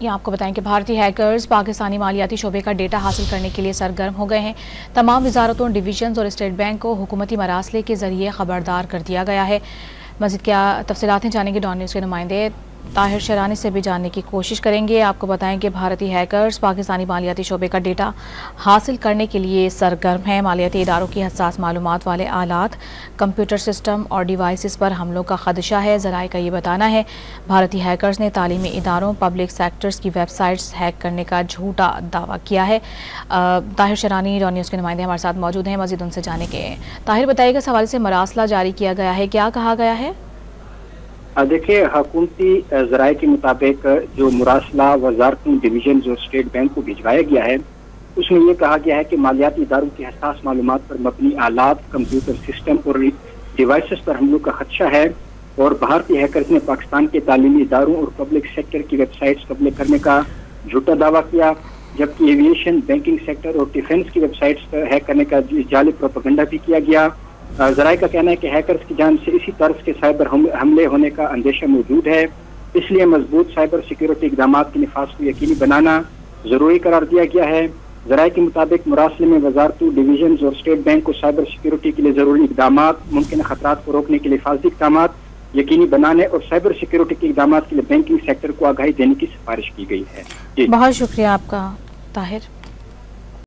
آپ کو بتائیں کہ بھارتی ہیکرز پاکستانی مالیاتی شعبے کا ڈیٹا حاصل کرنے کے لیے سرگرم ہو گئے ہیں۔ تمام وزارتوں، ڈویژنز اور اسٹیٹ بینک کو حکومتی مراسلے کے ذریعے خبردار کر دیا گیا ہے۔ مزید کیا تفصیلات ہیں جانیں گے ڈان نیوز کے نمائندے طاہر شرانی سے بھی جاننے کی کوشش کریں گے۔ آپ کو بتائیں کہ بھارتی ہیکرز پاکستانی مالیاتی شعبے کا ڈیٹا حاصل کرنے کے لیے سرگرم ہیں۔ مالیاتی اداروں کی حساس معلومات والے آلات، کمپیوٹر سسٹم اور ڈیوائسز پر حملوں کا خدشہ ہے۔ ذرائع کا یہ بتانا ہے بھارتی ہیکرز نے تعلیمی اداروں، پبلک سیکٹرز کی ویب سائٹس ہیک کرنے کا جھوٹا دعویٰ کیا ہے۔ طاہر شرانی ڈان نیوز کے نمائندے ہمارے ساتھ موجود ہیں، مزید ان سے جانیں گے۔ طاہر بتائیے گا اس حوالے سے مراسلہ جاری کیا گیا ہے، کیا کہا گیا ہے؟ دیکھیے، حکومتی ذرائع کے مطابق جو مراسلہ وزارتوں، ڈویژنز اور اسٹیٹ بینک کو بھجوایا گیا ہے، اس میں یہ کہا گیا ہے کہ مالیاتی اداروں کی حساس معلومات پر مبنی آلات، کمپیوٹر سسٹم اور ڈیوائسز پر حملوں کا خدشہ ہے، اور بھارتی ہیکرز نے پاکستان کے تعلیمی اداروں اور پبلک سیکٹر کی ویب سائٹس قبضے کرنے کا جھوٹا دعویٰ کیا، جبکہ ایویشن، بینکنگ سیکٹر اور ڈیفنس کی ویب سائٹس ہیک کرنے کا جعلی پروپیگنڈا بھی کیا گیا۔ ذرائع کا کہنا ہے کہ ہیکرز کی جانب سے اسی طرز کے سائبر حملے ہونے کا اندیشہ موجود ہے، اس لیے مضبوط سائبر سیکیورٹی اقدامات کے نفاذ کو یقینی بنانا ضروری قرار دیا گیا ہے۔ ذرائع کے مطابق مراسلے میں وزارتوں، ڈویژنز اور اسٹیٹ بینک کو سائبر سیکیورٹی کے لیے ضروری اقدامات، ممکنہ خطرات کو روکنے کے لیے حفاظتی اقدامات یقینی بنانے اور سائبر سیکیورٹی کے اقدامات کے لیے بینکنگ سیکٹر کو آگاہی دینے کی سفارش کی گئی ہے۔ بہت شکریہ آپ کا طاہر۔